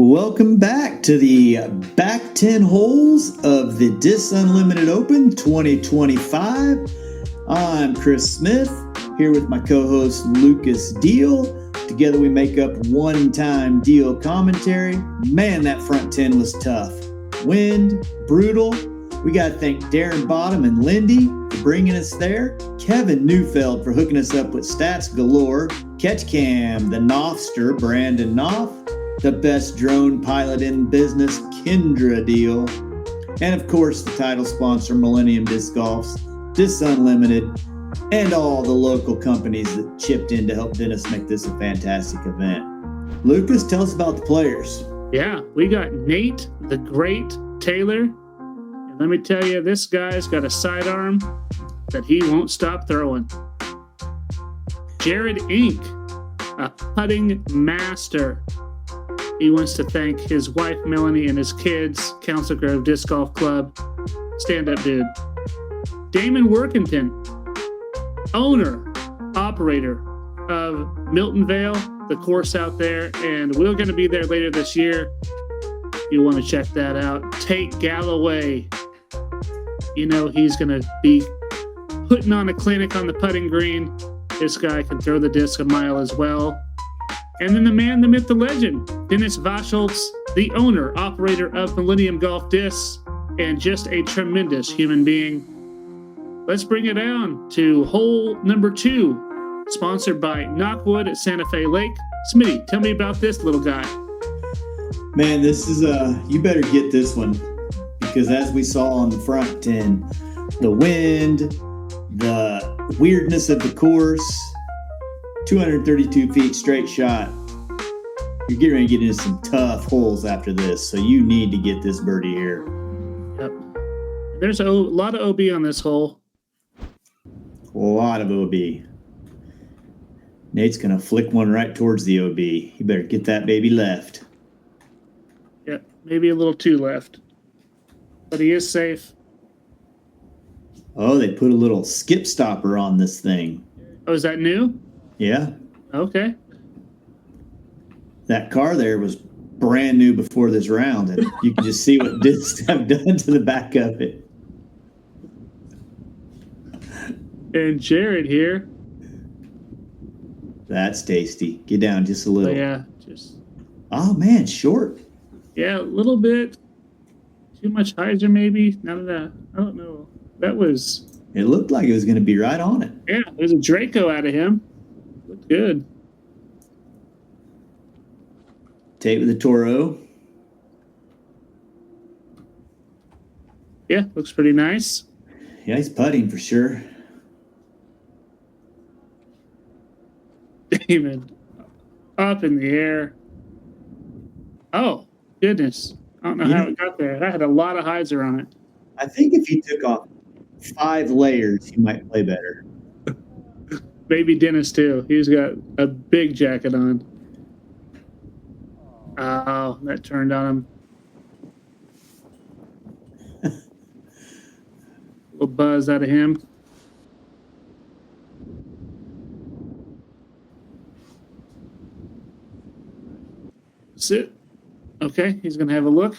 Welcome back to the back 10 holes of the Disc Unlimited Open 2025. I'm Chris Smith, here with my co-host Lucas Deal. Together we make up one-time Deal commentary. Man, that front 10 was tough. Wind, brutal. We got to thank Darren Bottom and Lindy for bringing us there. Kevin Neufeld for hooking us up with stats galore. Catchcam, the Knopfster, Brandon Knopf. The best drone pilot in business, Kendra Deal. And of course, the title sponsor, Millennium Disc Golf's Disc Unlimited, and all the local companies that chipped in to help Dennis make this a fantastic event. Lucas, tell us about the players. Yeah, we got Nate, the Great Taylor. And let me tell you, this guy's got a sidearm that he won't stop throwing. Jared Inc., a putting master. He wants to thank his wife, Melanie, and his kids, Council Grove Disc Golf Club. Stand up, dude. Damen Warkentin, owner, operator of Milton Vale, the course out there, and we're going to be there later this year. You want to check that out. Tate Galloway, you know he's going to be putting on a clinic on the putting green. This guy can throw the disc a mile as well. And then the man, the myth, the legend, Dennis Vahsholtz, the owner, operator of Millennium Golf Discs, and just a tremendous human being. Let's bring it down to hole number 2, sponsored by Knockwood at Santa Fe Lake. Smitty, tell me about this little guy. Man, this is you better get this one, because as we saw on the front 10, the wind, the weirdness of the course, 232 feet straight shot. You're getting ready to get into some tough holes after this, so you need to get this birdie here. Yep. There's a lot of OB on this hole. A lot of OB. Nate's going to flick one right towards the OB. You better get that baby left. Yep, maybe a little too left. But he is safe. Oh, they put a little skip stopper on this thing. Oh, is that new? Yeah. Okay. That car there was brand new before this round, and you can just see what discs have done to the back of it. And Jared here. That's tasty. Get down just a little. Oh, yeah, just. Oh, man, short. Yeah, a little bit. Too much hyzer, maybe. None of that. I don't know. That was. It looked like it was going to be right on it. Yeah, there's a Draco out of him. Looked good. Tate with the Toro. Yeah, looks pretty nice. Yeah, he's putting for sure. Damen up in the air. Oh, goodness. I don't know how it got there. That had a lot of hyzer on it. I think if he took off 5 layers, he might play better. Maybe Dennis, too. He's got a big jacket on. Oh, that turned on him. A little buzz out of him. Sit. Okay, he's going to have a look.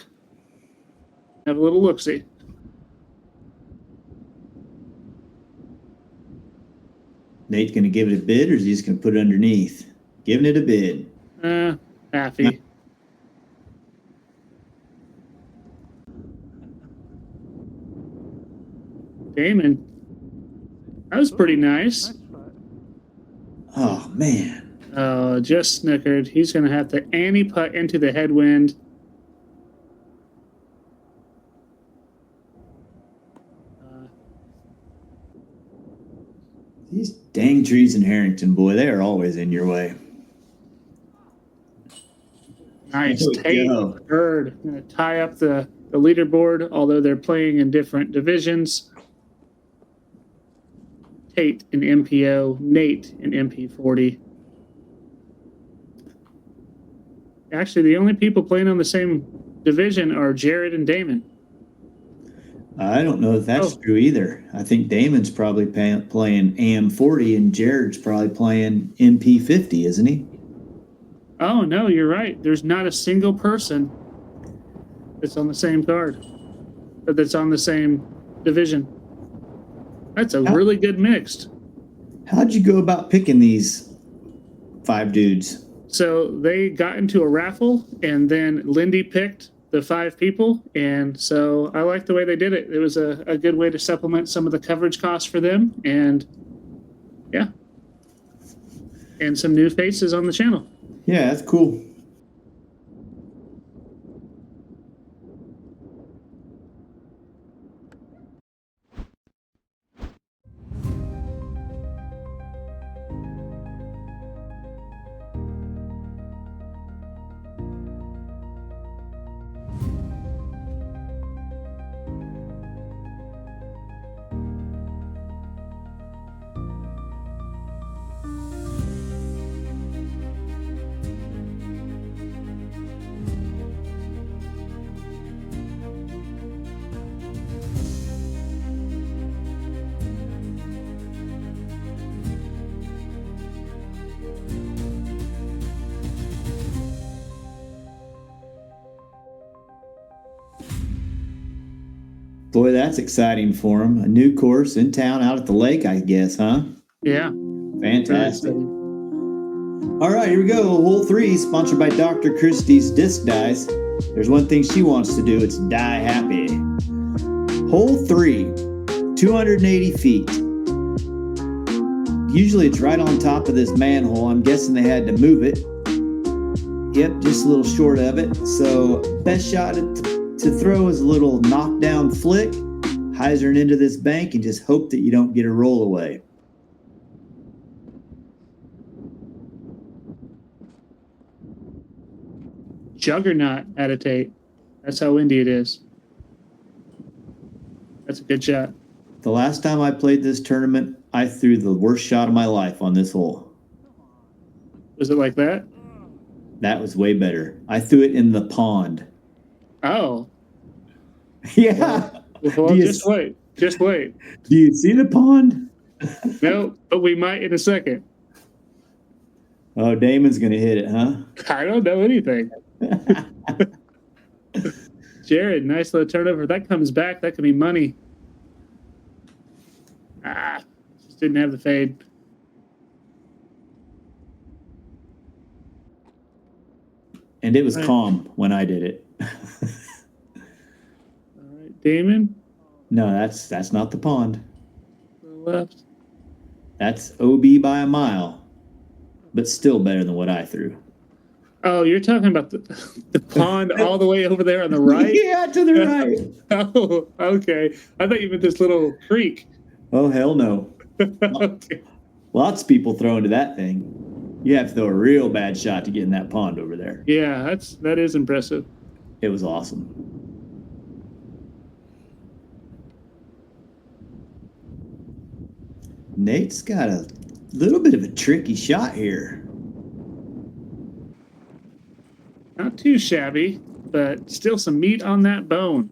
Have a little look-see. Nate's going to give it a bid, or is he just going to put it underneath? Giving it a bid. Happy. Damen. That was pretty nice. Oh, man. Oh, just snickered. He's going to have to anti-putt into the headwind. These dang trees in Herington, boy, they are always in your way. Nice. Tate Bird going to tie up the leaderboard, although they're playing in different divisions. Tate in MPO, Nate in MP40. Actually, the only people playing on the same division are Jared and Damen. I don't know if that's true either. I think Damon's probably playing AM40 and Jared's probably playing MP50, isn't he? Oh, no, you're right. There's not a single person that's on the same card, that's on the same division. That's a really good mixed. How'd you go about picking these 5 dudes? So they got into a raffle, and then Lindy picked the 5 people, and so I like the way they did it. It was a good way to supplement some of the coverage costs for them, and yeah, and some new faces on the channel. Yeah, that's cool. Boy, that's exciting for him. A new course in town out at the lake, I guess, huh? Yeah. Fantastic. All right, here we go. Hole 3, sponsored by Dr. Christie's Disc Dice. There's one thing she wants to do. It's die happy. Hole 3, 280 feet. Usually it's right on top of this manhole. I'm guessing they had to move it. Yep, just a little short of it. So best shot to throw is a little knockdown flick, hyzer into this bank, and just hope that you don't get a roll away. Juggernaut out of Tate. That's how windy it is. That's a good shot. The last time I played this tournament, I threw the worst shot of my life on this hole. Was it like that? That was way better. I threw it in the pond. Oh. Yeah. Well, just wait. Just wait. Do you see the pond? No, but we might in a second. Oh, Damon's going to hit it, huh? I don't know anything. Jared, nice little turnover. That comes back. That could be money. Just didn't have the fade. And it was calm when I did it. All right, Damon? No, that's not the pond. To the left. That's OB by a mile, but still better than what I threw. Oh, you're talking about the pond all the way over there on the right? Yeah, to the right. Oh, okay. I thought you meant this little creek. Oh, hell no. Okay. Lots of people throw into that thing. You have to throw a real bad shot to get in that pond over there. Yeah, that is impressive. It was awesome. Nate's got a little bit of a tricky shot here. Not too shabby, but still some meat on that bone.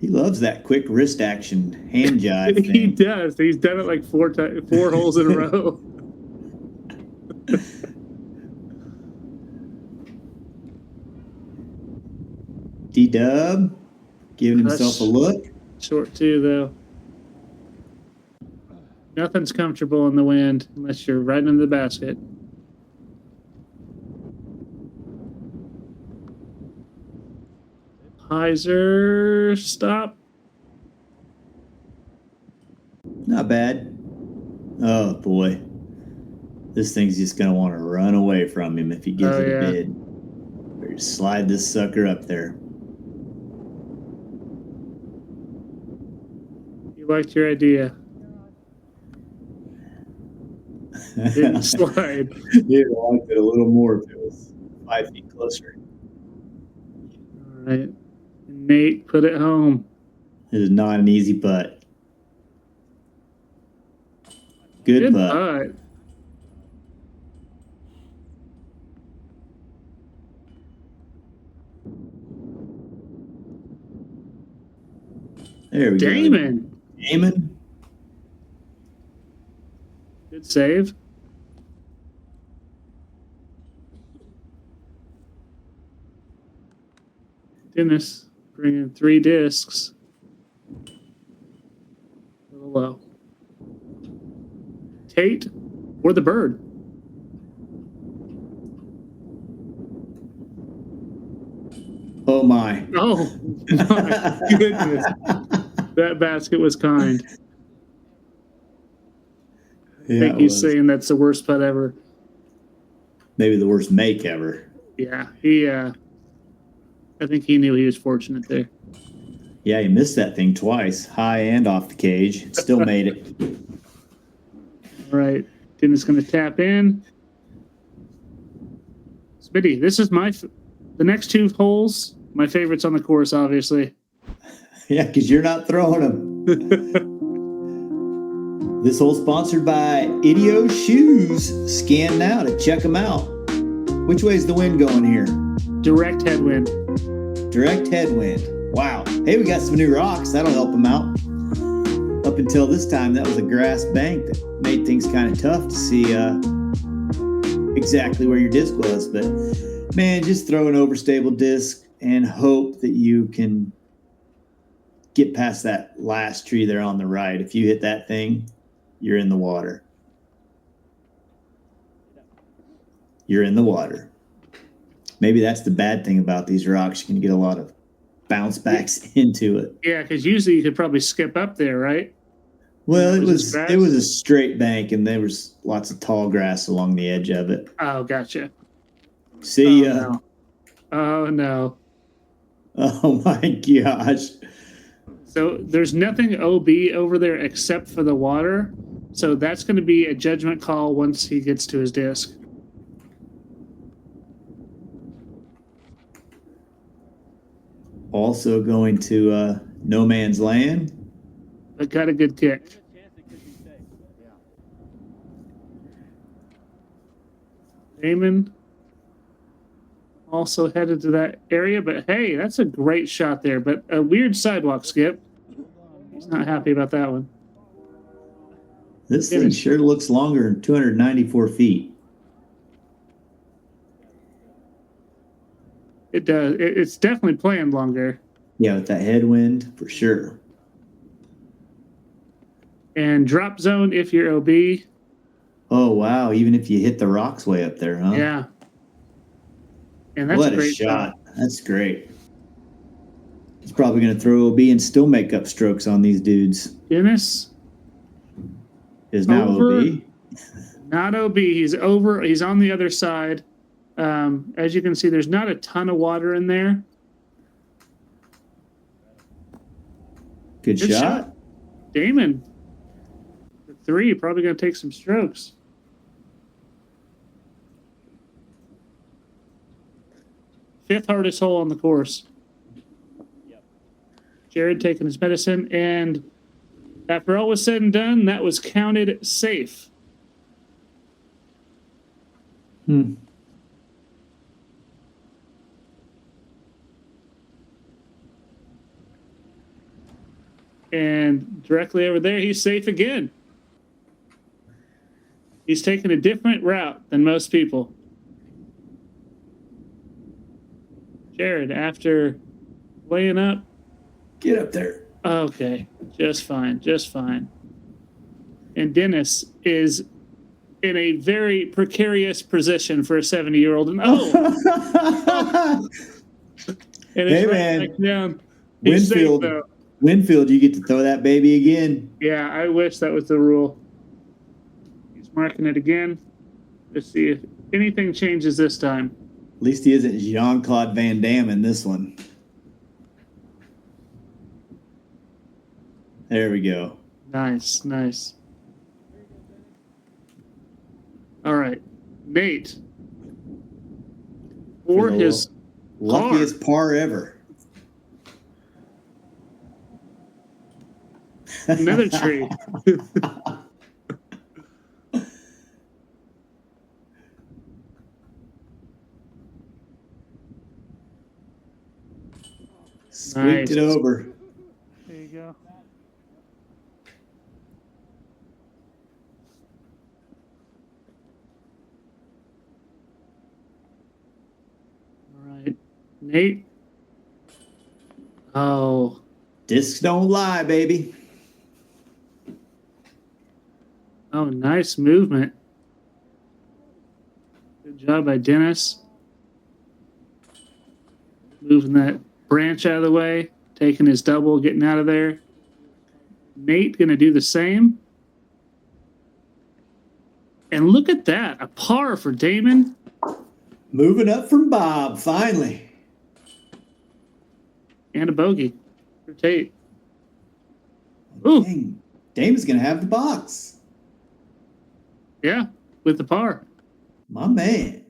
He loves that quick wrist action hand jive thing. He does. He's done it like four holes in a row. D-Dub giving himself a look. Short too, though. Nothing's comfortable in the wind unless you're right into the basket. Hyzer, stop. Not bad. Oh, boy. This thing's just going to want to run away from him if he gives it a bid. Better slide this sucker up there. You liked your idea. Didn't slide. Dude, I liked it a little more if it was 5 feet closer. All right. Nate, put it home. It is not an easy putt. Good putt. There we go. Damon. Good save. Dennis bringing 3 discs. A little low. Tate or the bird? Oh my. Oh my goodness. That basket was kind. Yeah, I think he's saying that's the worst putt ever. Maybe the worst make ever. Yeah, I think he knew he was fortunate there. Yeah, he missed that thing twice, high and off the cage. It still made it. All right, Dennis going to tap in. Smitty, this is the next 2 holes, my favorites on the course, obviously. Yeah, because you're not throwing them. This hole sponsored by Idio Shoes. Scan now to check them out. Which way is the wind going here? Direct headwind. Direct headwind. Wow. Hey, we got some new rocks. That'll help them out. Up until this time, that was a grass bank that made things kind of tough to see exactly where your disc was. But, man, just throw an overstable disc and hope that you can get past that last tree there on the right. If you hit that thing, you're in the water. You're in the water. Maybe that's the bad thing about these rocks. You can get a lot of bounce backs into it. Yeah, because usually you could probably skip up there, right? Well, it was a straight bank, and there was lots of tall grass along the edge of it. Oh, gotcha. See ya. No. Oh, no. Oh, my gosh. So there's nothing OB over there except for the water. So that's going to be a judgment call once he gets to his disc. Also going to no man's land. But got a good kick. Damon also headed to that area, but hey, that's a great shot there. But a weird sidewalk skip. He's not happy about that one. This thing sure looks longer than 294 feet. It does. It's definitely playing longer. Yeah, with that headwind, for sure. And drop zone if you're OB. Oh, wow. Even if you hit the rocks way up there, huh? Yeah. And that's what a great shot. That's great. He's probably going to throw OB and still make up strokes on these dudes. Dennis is now OB. Not OB. He's over. He's on the other side. As you can see, there's not a ton of water in there. Good shot. Damon. The 3, probably going to take some strokes. Fifth hardest hole on the course. Yep. Jared taking his medicine, and after all was said and done, that was counted safe. And directly over there, he's safe again. He's taking a different route than most people. Jared, after laying up. Get up there. Okay, just fine, just fine. And Dennis is in a very precarious position for a 70-year-old. And and hey, man. Back down. Winfield, you get to throw that baby again. Yeah, I wish that was the rule. He's marking it again. Let's see if anything changes this time. At least he isn't Jean-Claude Van Damme in this one. There we go. Nice, nice. All right. Nate. For his luckiest par ever. Another tree. Squeaked it over. There you go. All right. Nate, Oh. Discs don't lie, baby. Oh, nice movement. Good job by Dennis. Moving that branch out of the way, taking his double, getting out of there. Nate going to do the same. And look at that, a par for Damon. Moving up from Bob, finally. And a bogey for Tate. Ooh. Dang. Damon's going to have the box. Yeah, with the par. My man.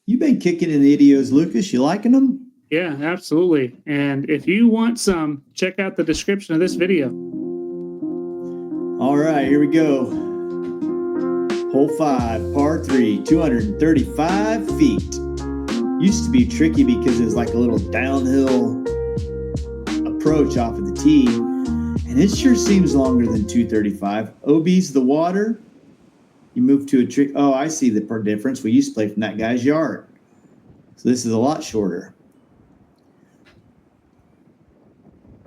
You been kicking in the Idios, Lucas. You liking them? Yeah, absolutely. And if you want some, check out the description of this video. All right, here we go. Hole 5, par 3, 235 feet. Used to be tricky because it was like a little downhill approach off of the tee. And it sure seems longer than 235. OB's the water. You move to a trick. Oh, I see the difference. We used to play from that guy's yard. So this is a lot shorter.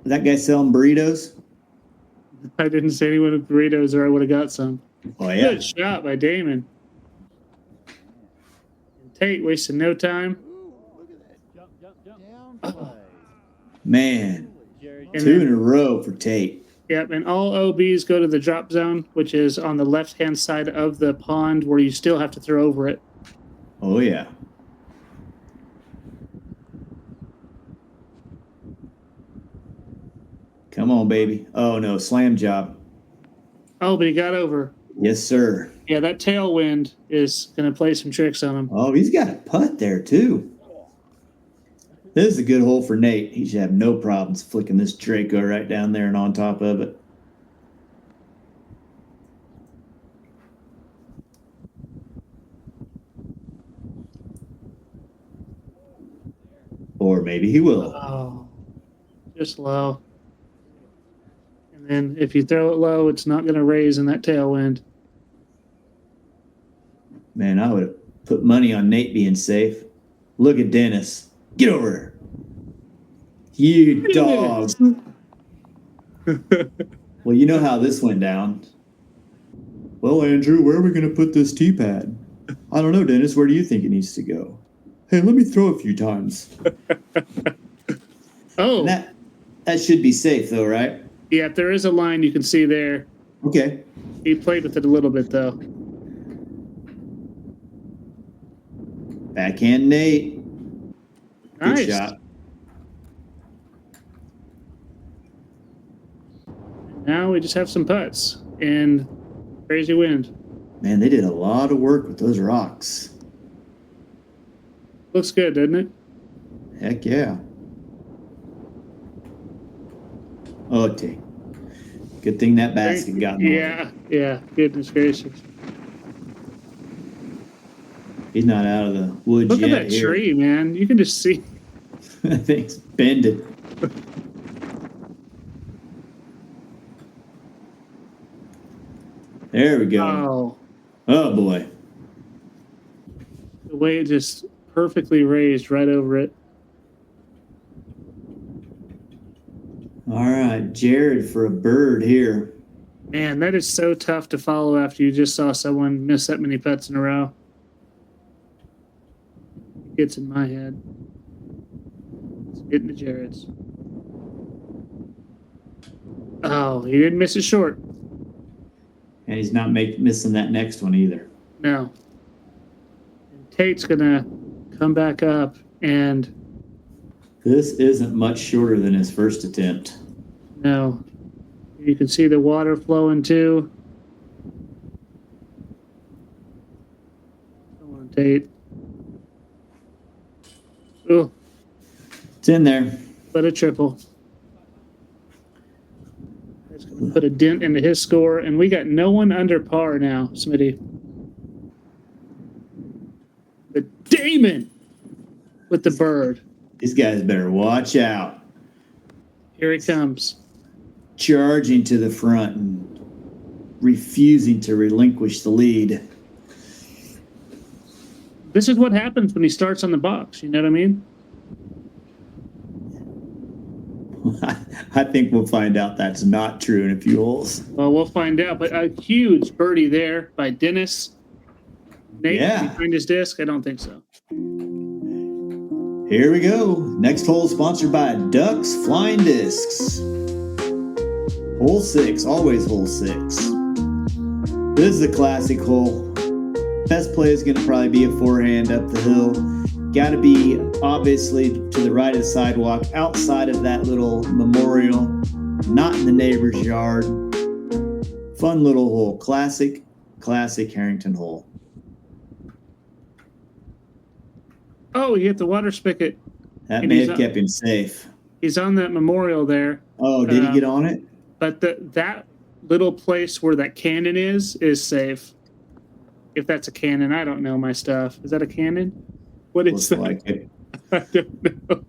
That guy selling burritos? I didn't say anyone with burritos or I would have got some. Oh, yeah. Good shot by Damon. And Tate wasting no time. Oh. Man, And two then- in a row for Tate. Yep, and all OBs go to the drop zone, which is on the left-hand side of the pond where you still have to throw over it. Oh, yeah. Come on, baby. Oh, no, slam job. Oh, but he got over. Yes, sir. Yeah, that tailwind is going to play some tricks on him. Oh, he's got a putt there, too. This is a good hole for Nate. He should have no problems flicking this Draco right down there and on top of it. Or maybe he will. Oh, just low. And then if you throw it low, it's not going to raise in that tailwind. Man, I would have put money on Nate being safe. Look at Dennis. Get over here. You dog. Well, you know how this went down. Well, Andrew, where are we going to put this tee pad? I don't know, Dennis. Where do you think it needs to go? Hey, let me throw a few times. Oh, That should be safe, though, right? yeah, there is a line you can see there. Okay. He played with it a little bit, though. Backhand Nate. Nice. Good shot. Now we just have some putts and crazy wind. Man, they did a lot of work with those rocks. Looks good, doesn't it? Heck yeah. Okay. Good thing that basket got in the way. Yeah. Goodness gracious. He's not out of the woods Look yet. at that here. tree, man. You can just see. That thing's bending. There we go. Oh, boy. The way it just perfectly raised right over it. All right, Jared for a bird here. Man, that is so tough to follow after you just saw someone miss that many putts in a row. It gets in my head. It's getting to Jared's. Oh, he didn't miss it short. And he's not missing that next one either. No. And Tate's going to come back up, and This isn't much shorter than his first attempt. no. You can see the water flowing too. Come on, Tate. Oh, It's in there. but a triple. That's going to put a dent into his score, and we got no one under par now, Smitty. But Damon with the bird. These guys better watch out. Here he comes. Charging to the front and refusing to relinquish the lead. This is what happens when he starts on the box. You know what I mean? I think we'll find out that's not true in a few holes. Well, we'll find out. But a huge birdie there by Dennis. Nate, behind his disc? I don't think so. Here we go. Next hole sponsored by Ducks Flying Discs. Hole 6, always hole 6. This is a classic hole. Best play is going to probably be a forehand up the hill. Got to be obviously to the right of the sidewalk, outside of that little memorial, not in the neighbor's yard. Fun little hole. Classic Herington hole. Oh, he hit the water spigot. That may have kept him safe. He's on that memorial there. Oh, did he get on it? But that little place where that cannon is safe. If that's a cannon, I don't know my stuff. Is that a cannon? What is that? Like it. I don't know.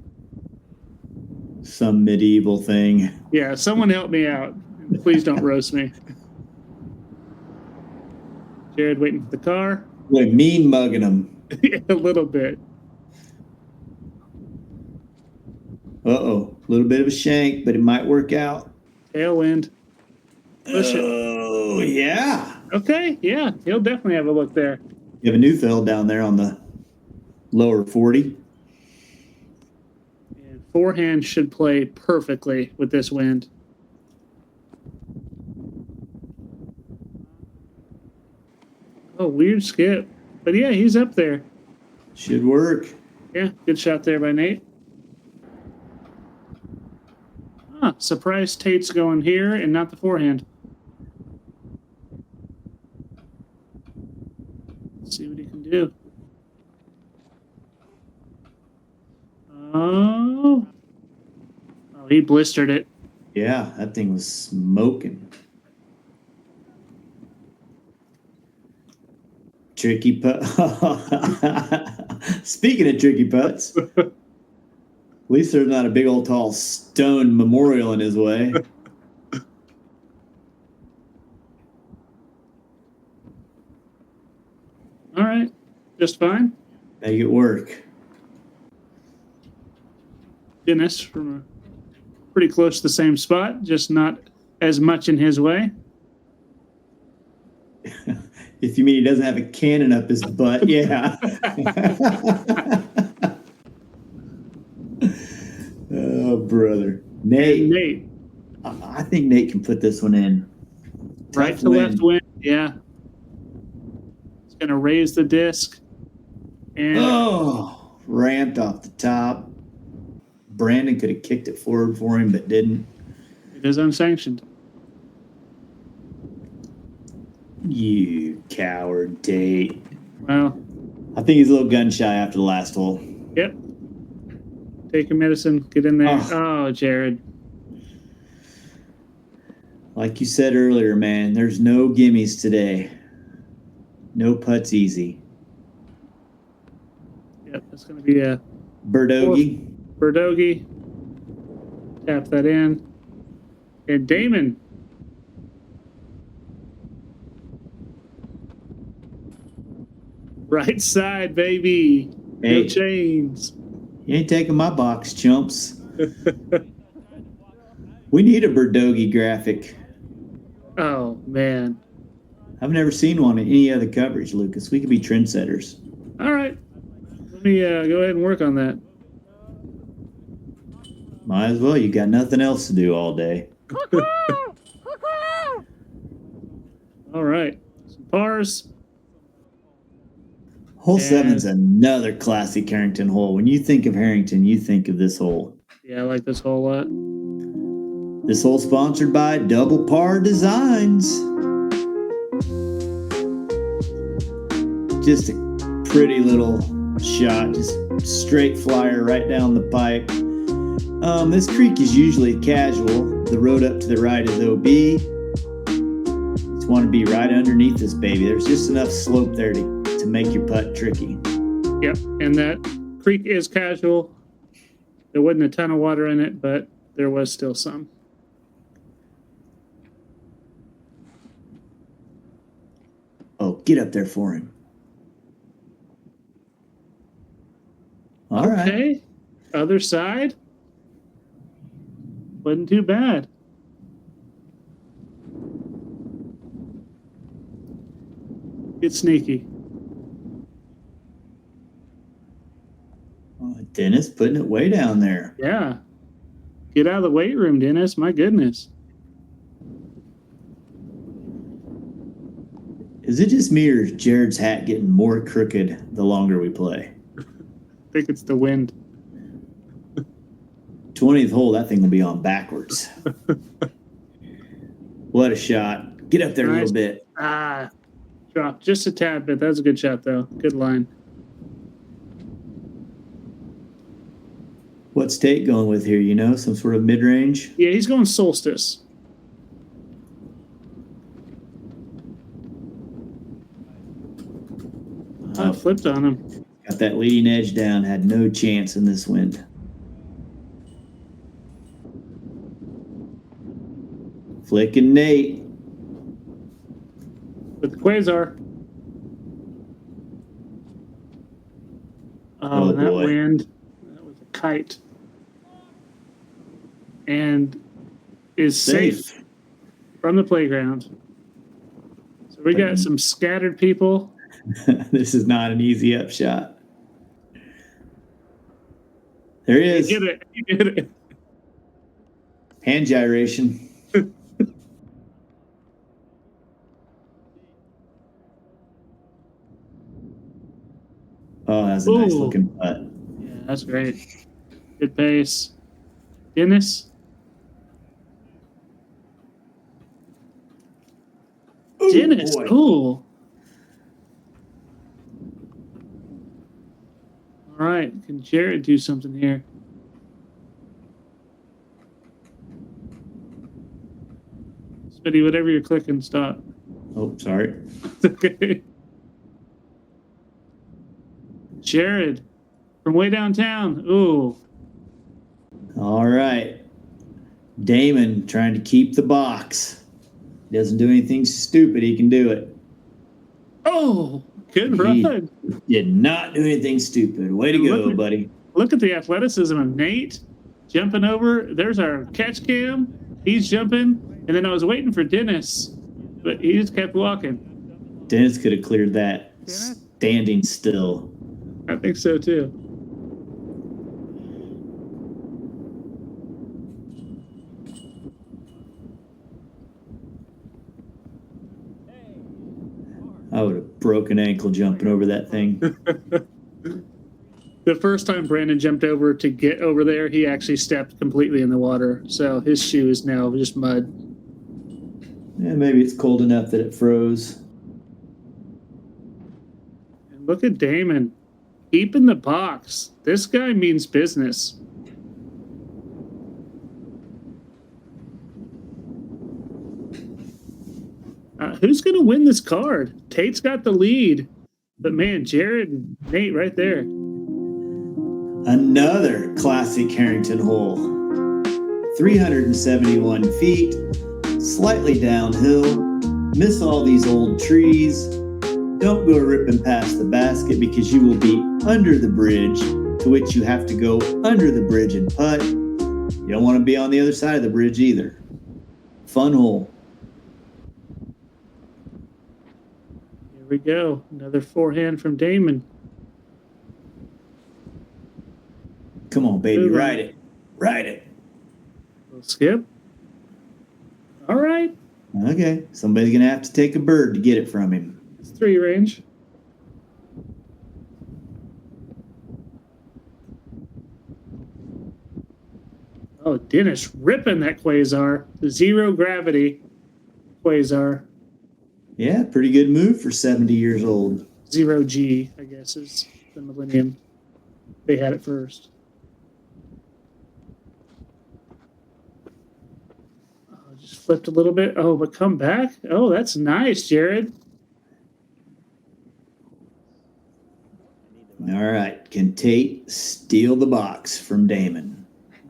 Some medieval thing. Yeah, someone help me out. Please don't roast me. Jared waiting for the car. Like mean mugging him. Yeah, a little bit. Uh-oh. A little bit of a shank, but it might work out. Tailwind. Push it. Oh, yeah. Okay, yeah. He'll definitely have a look there. You have a new field down there on the lower 40. And forehand should play perfectly with this wind. Oh, weird skip. But yeah, he's up there. Should work. Yeah, good shot there by Nate. Surprise Tate's going here and not the forehand. Let's see what he can do. Oh, he blistered it. Yeah, that thing was smoking. Tricky putt. Speaking of tricky putts, at least there's not a big old tall stone memorial in his way. All right, just fine. Make it work. Dennis from pretty close to the same spot, just not as much in his way. If you mean he doesn't have a cannon up his butt, yeah. Oh, brother. Nate. I think Nate can put this one in. Right to left wind, yeah. It's going to raise the disc. And ramped off the top. Brandon could have kicked it forward for him, but didn't. It is unsanctioned. You coward, Tate. Well, I think he's a little gun shy after the last hole. Yep. Take your medicine. Get in there. Oh, Jared. Like you said earlier, man, there's no gimmies today. No putts easy. Yep, that's going to be a Birdogey. Tap that in. And Damon. Right side, baby. Hey. No chains. You ain't taking my box, chumps. We need a Birdogey graphic. Oh, man. I've never seen one in any other coverage, Lucas. We could be trendsetters. All right. Let me go ahead and work on that. Might as well. You got nothing else to do all day. All right. Some pars. Hole 7's another classic Herington hole. When you think of Herington, you think of this hole. Yeah, I like this hole a lot. This hole sponsored by Double Par Designs. Just a pretty little shot, just straight flyer right down the pipe. This creek is usually casual. The road up to the right is OB. Just want to be right underneath this baby. There's just enough slope there to make your putt tricky. Yep, and that creek is casual. There wasn't a ton of water in it, but there was still some. Oh, get up there for him. All right. Okay, other side. Wasn't too bad. Get sneaky. Oh, Dennis putting it way down there. Yeah. Get out of the weight room, Dennis. My goodness. Is it just me or is Jared's hat getting more crooked the longer we play? I think it's the wind. 20th hole, that thing will be on backwards. What a shot. Get up there a little bit. Dropped just a tad bit. That was a good shot, though. Good line. What's Tate going with here? You know, some sort of mid-range? Yeah, he's going Solstice. I flipped on him. Got that leading edge down. Had no chance in this wind. Flicking Nate. With the Quasar. Oh, that boy. wind. That was a kite. And is safe from the playground. So we got some scattered people. This is not an easy upshot. There he is. You get it. Hand gyration. Oh, that's a nice looking putt. Yeah, that's great. Good pace. Dennis. Ooh, Dennis. boy. Cool. All right. Can Jared do something here? Smitty, whatever you're clicking, stop. Oh, sorry. Okay. Jared from way downtown. Ooh. All right. Damon trying to keep the box. He doesn't do anything stupid. He can do it. Oh, good run. Did not do anything stupid. Way to go, buddy. Look at the athleticism of Nate jumping over. There's our catch cam. He's jumping. And then I was waiting for Dennis, but he just kept walking. Dennis could have cleared that standing still. I think so, too. I would have broken ankle jumping over that thing. The first time Brandon jumped over to get over there, he actually stepped completely in the water. So his shoe is now just mud. Yeah, maybe it's cold enough that it froze. And look at Damon. Keeping the box. This guy means business. Who's going to win this card? Tate's got the lead. But, man, Jared and Nate right there. Another classic Herington hole. 371 feet, slightly downhill. Miss all these old trees. Don't go ripping past the basket because you will be under the bridge, to which you have to go under the bridge and putt. You don't want to be on the other side of the bridge either. Fun hole. Here we go. Another forehand from Damon. Come on, baby. Ride it. Ride it. Little skip. All right. Okay. Somebody's going to have to take a bird to get it from him. It's 3 range. Oh, Dennis ripping that Quasar. The zero gravity Quasar. Yeah, pretty good move for 70 years old. 0G, I guess, is the Millennium. They had it first. Oh, just flipped a little bit. Oh, but come back. Oh, that's nice, Jared. All right. Can Tate steal the box from Damen?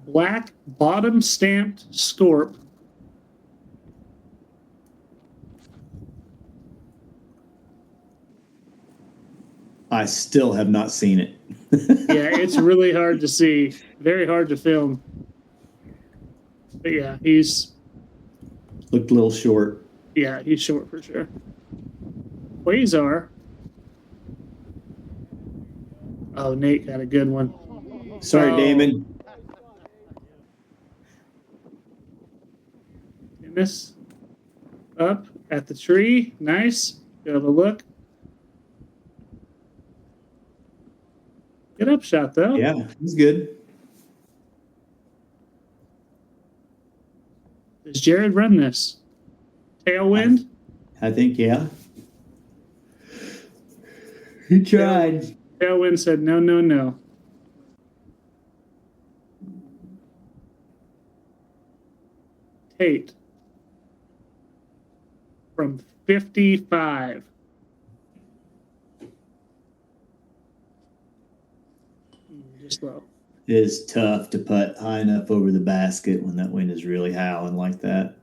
Black bottom stamped Scorp. I still have not seen it. Yeah, it's really hard to see. Very hard to film. But yeah, he's... Looked a little short. Yeah, he's short for sure. Quasar. Oh, Nate got a good one. Sorry, Damen. And this up at the tree. Nice. Good of a look. Good up shot, though. Yeah, he's good. Does Jared run this? Tailwind? I think, yeah. He tried. Tailwind said no, no, no. Tate from 55. Just low. It is tough to putt high enough over the basket when that wind is really howling like that.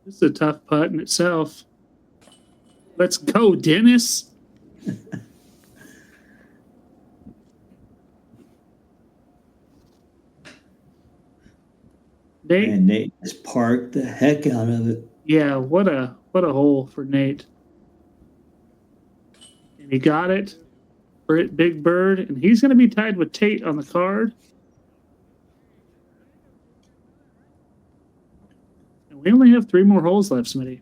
This is a tough putt in itself. Let's go, Dennis. Nate? And Nate just parked the heck out of it. Yeah, what a hole for Nate. And he got it for it, Big Bird, and he's going to be tied with Tate on the card. And we only have 3 more holes left, Smitty.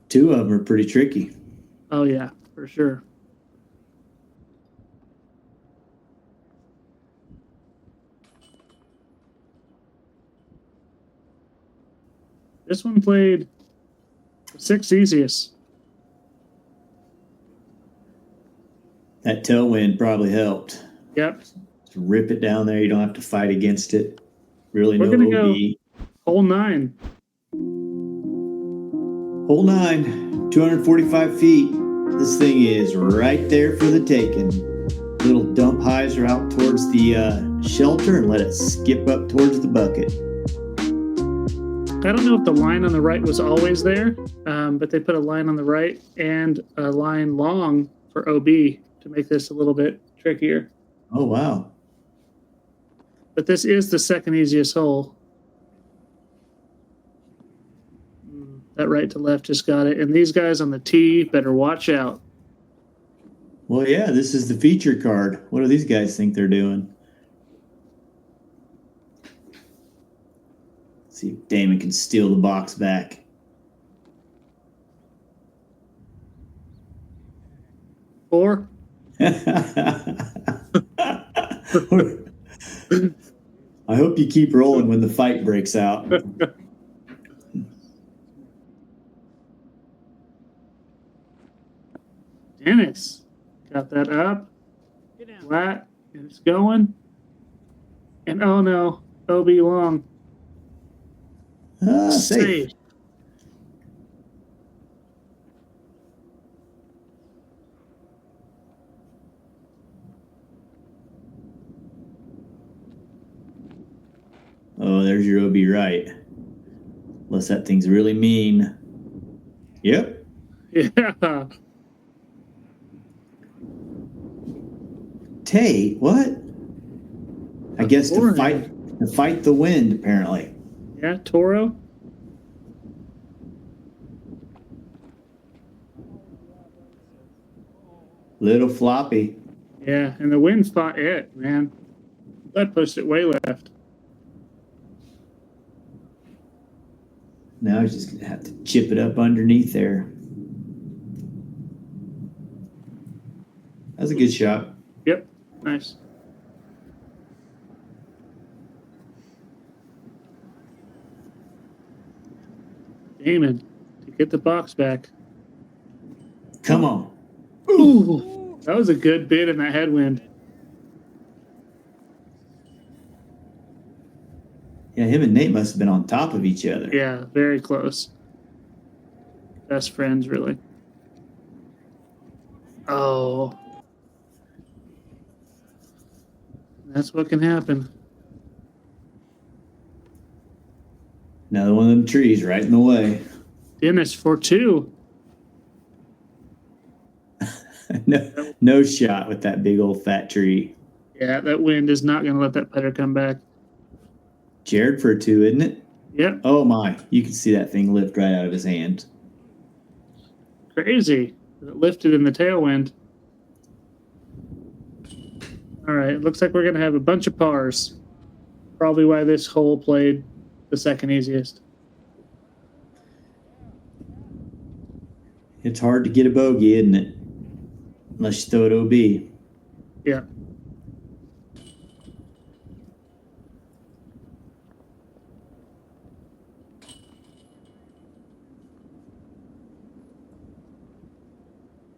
2 of them are pretty tricky. Oh yeah, for sure. This one played 6 easiest. That tailwind probably helped. Yep. Just rip it down there. You don't have to fight against it. Really, We're no gonna OB. go hole 9. Hole 9, 245 feet. This thing is right there for the taking. Little dump hyzer out towards the shelter and let it skip up towards the bucket. I don't know if the line on the right was always there, but they put a line on the right and a line long for OB to make this a little bit trickier. Oh, wow. But this is the second easiest hole. That right to left just got it. And these guys on the tee better watch out. Well, yeah, this is the feature card. What do these guys think they're doing? Let's see if Damen can steal the box back. Four. I hope you keep rolling when the fight breaks out. Dennis got that up. Flat. And it's going. And oh no, OB long. Safe. Oh, there's your OB right. Unless that thing's really mean. Yep. Yeah. Tate, what? I guess to fight the wind, apparently. Yeah, Toro. Little floppy. Yeah, and the wind fought it, man. That pushed it way left. Now he's just going to have to chip it up underneath there. That's a good shot. Yep, nice. Damen to get the box back. Come on. Ooh, that was a good bit in that headwind. Yeah, him and Nate must have been on top of each other. Yeah, very close. Best friends, really. Oh. That's what can happen. Another one of them trees right in the way. Dennis for 2. No shot with that big old fat tree. Yeah, that wind is not going to let that putter come back. Jared for 2, isn't it? Yep. Oh, my. You can see that thing lift right out of his hand. Crazy. It lifted in the tailwind. All right, looks like we're going to have a bunch of pars. Probably why this hole played the second easiest. It's hard to get a bogey, isn't it? Unless you throw it OB. Yeah.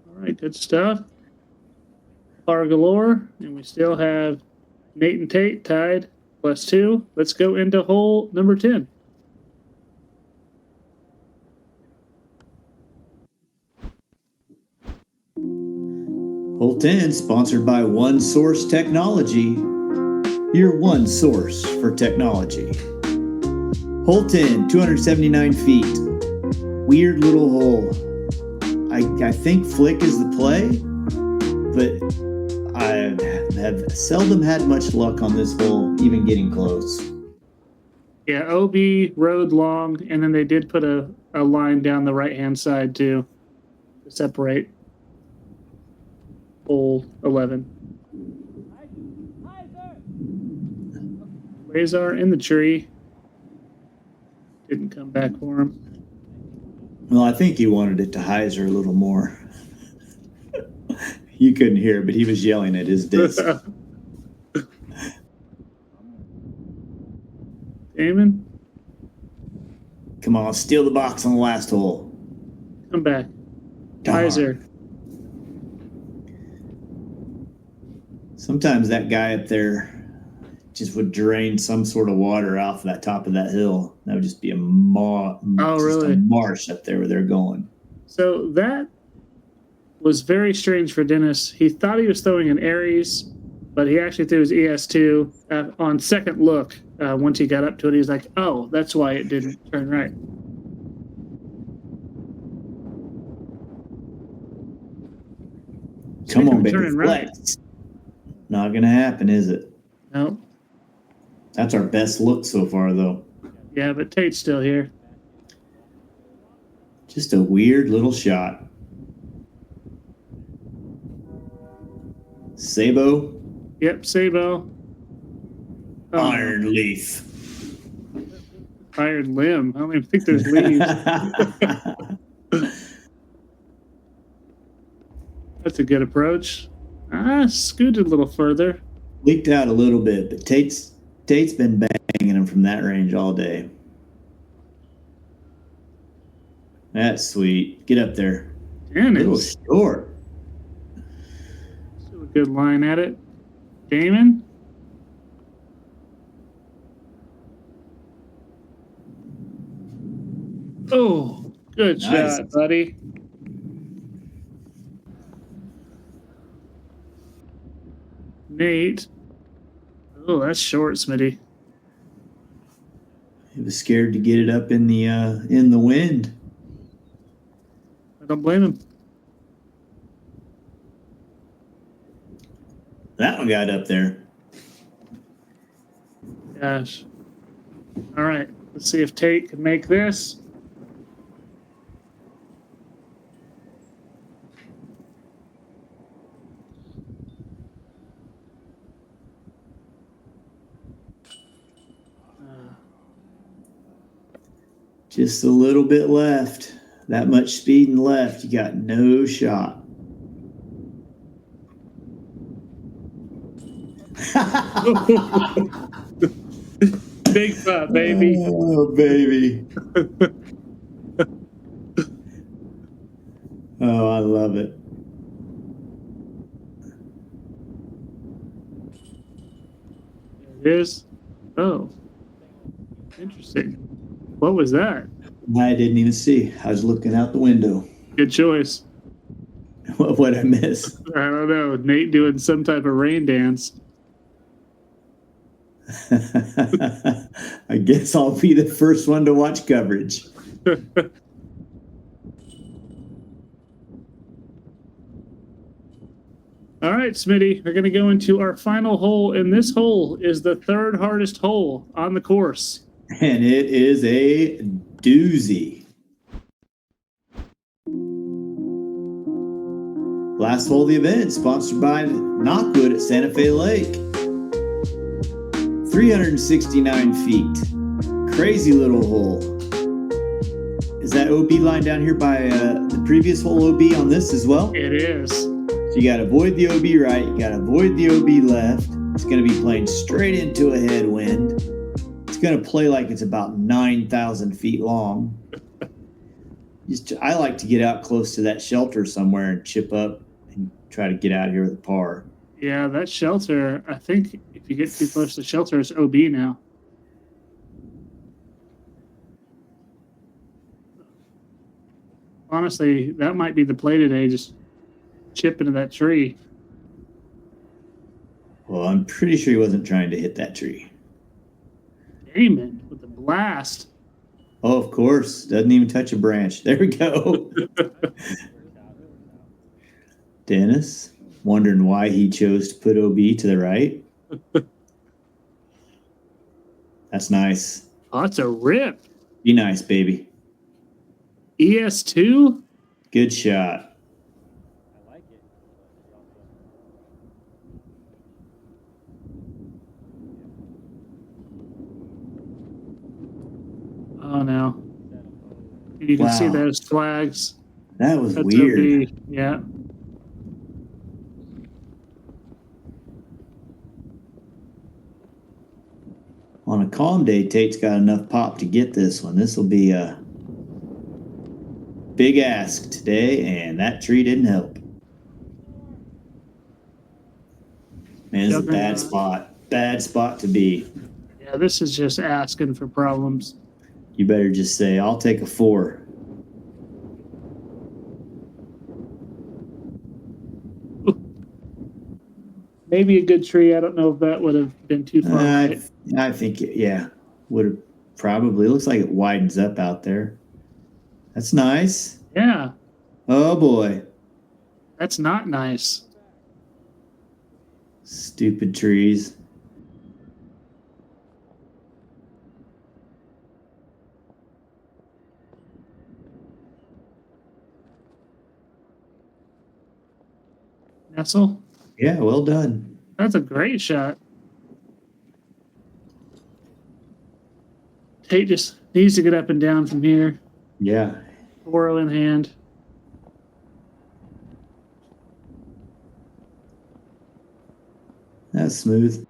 All right, good stuff. Par galore, and we still have Nate and Tate tied +2. Let's go into hole number 10. Hole 10, sponsored by One Source Technology. Your one source for technology. Hole 10, 279 feet. Weird little hole. I think flick is the play, but I have seldom had much luck on this hole, even getting close. Yeah, OB rode long, and then they did put a line down the right-hand side, too, to separate hole 11. Razor in the tree. Didn't come back for him. Well, I think he wanted it to hyzer a little more. You couldn't hear, but he was yelling at his disc. Damon? Come on, steal the box on the last hole. Come back. Hyzer. Sometimes that guy up there just would drain some sort of water off that top of that hill. That would just be a marsh up there where they're going. So that was very strange for Dennis. He thought he was throwing an Aries, but he actually threw his ES2 on second look. Once he got up to it, he was like, oh, that's why it didn't turn right. Come on, baby, flex. Not going to happen, is it? No. That's our best look so far, though. Yeah, but Tate's still here. Just a weird little shot. Sabo? Yep, Sabo. Oh. Iron leaf. Iron limb. I don't even think there's leaves. That's a good approach. Scooted a little further. Leaked out a little bit, but Tate's been banging him from that range all day. That's sweet. Get up there. Damn it. A little short. Still a good line at it. Damon? Oh, good nice shot, buddy. Nate. Oh, that's short, Smitty. He was scared to get it up in the wind. I don't blame him. That one got up there. Gosh. All right. Let's see if Tate can make this. Just a little bit left. That much speed and left. You got no shot. Big putt, baby. Oh, baby. Oh, I love it. There it is. Oh, interesting. What was that? I didn't even see. I was looking out the window. Good choice. What would I miss? I don't know. Nate doing some type of rain dance. I guess I'll be the first one to watch coverage. All right, Smitty, we're going to go into our final hole, and this hole is the third hardest hole on the course. And it is a doozy. Last hole of the event, sponsored by Knockwood at Santa Fe Lake. 369 feet. Crazy little hole. Is that OB line down here by the previous hole OB on this as well? It is. So you got to avoid the OB right. You got to avoid the OB left. It's going to be playing straight into a headwind. It's going to play like it's about 9,000 feet long. I like to get out close to that shelter somewhere and chip up and try to get out of here with a par. Yeah, that shelter, I think if you get too close to the shelter, it's OB now. Honestly, that might be the play today, just chip into that tree. Well, I'm pretty sure he wasn't trying to hit that tree. Damon with the blast. Oh, of course. Doesn't even touch a branch. There we go. Dennis, wondering why he chose to put OB to the right. That's nice. Oh, that's a rip. Be nice, baby. ES2? Good shot. I like it. Oh, no. You can see those flags. That was That's weird. OB. Yeah. On a calm day, Tate's got enough pop to get this one. This will be a big ask today, and that tree didn't help. Man, this is a bad spot. Bad spot to be. Yeah, this is just asking for problems. You better just say, I'll take a 4. Maybe a good tree. I don't know if that would have been too far. Right? I think, would have probably. Looks like it widens up out there. That's nice. Yeah. Oh, boy. That's not nice. Stupid trees. Nessel? Yeah, well done. That's a great shot. Tate just needs to get up and down from here. Yeah. Whirl in hand. That's smooth.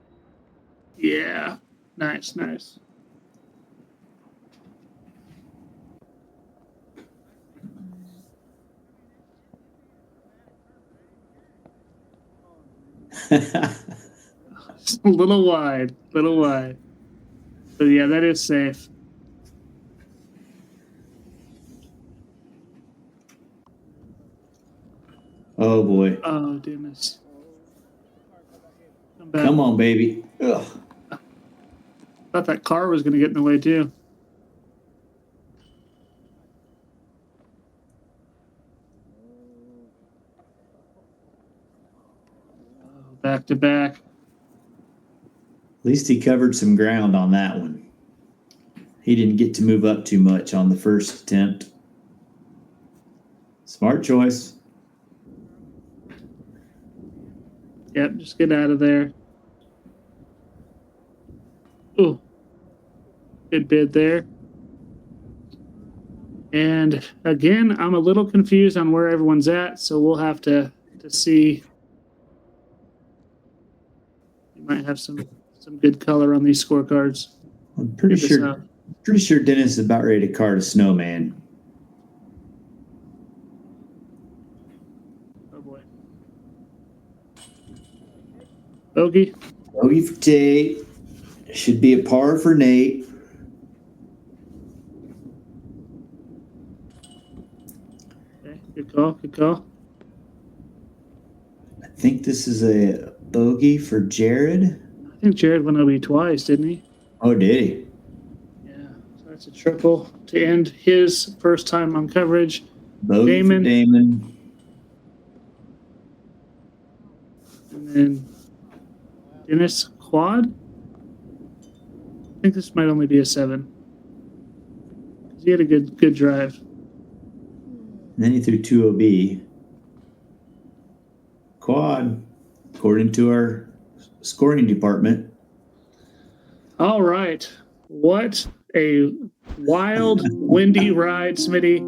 Yeah. Nice, nice. Just a little wide. But yeah, that is safe. Oh, boy. Oh, goodness. Come on, baby. Ugh. Thought that car was going to get in the way, too. Back to back. At least he covered some ground on that one. He didn't get to move up too much on the first attempt. Smart choice. Yep, just get out of there. Ooh. Good bid there. And again, I'm a little confused on where everyone's at, so we'll have to see. You might have some good color on these scorecards. I'm pretty sure Dennis is about ready to cart a snowman. Oh boy. Bogey. Bogey for Tate. Should be a par for Nate. Okay, good call. Good call. I think this is a bogey for Jared. I think Jared went OB twice, didn't he? Oh, did he? Yeah. So that's a triple to end his first time on coverage. Bogey Damon. for Damon. And then Dennis quad. I think this might only be a 7. He had a good drive. And then he threw 2 OB. Quad, according to our scoring department. All right. What a wild, windy ride, Smitty.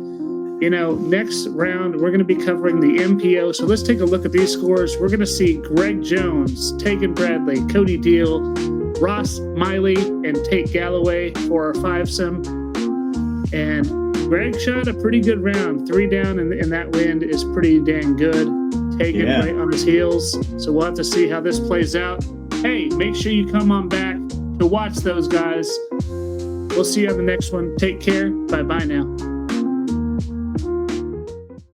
You know, next round, we're going to be covering the MPO. So let's take a look at these scores. We're going to see Greg Jones, Tegan Bradley, Cody Deal, Ross Miley, and Tate Galloway for our 5-some. And Greg shot a pretty good round. 3 down in that wind is pretty dang good. Tegan right on his heels. So we'll have to see how this plays out. Hey, make sure you come on back to watch those guys. We'll see you on the next one. Take care. Bye-bye now.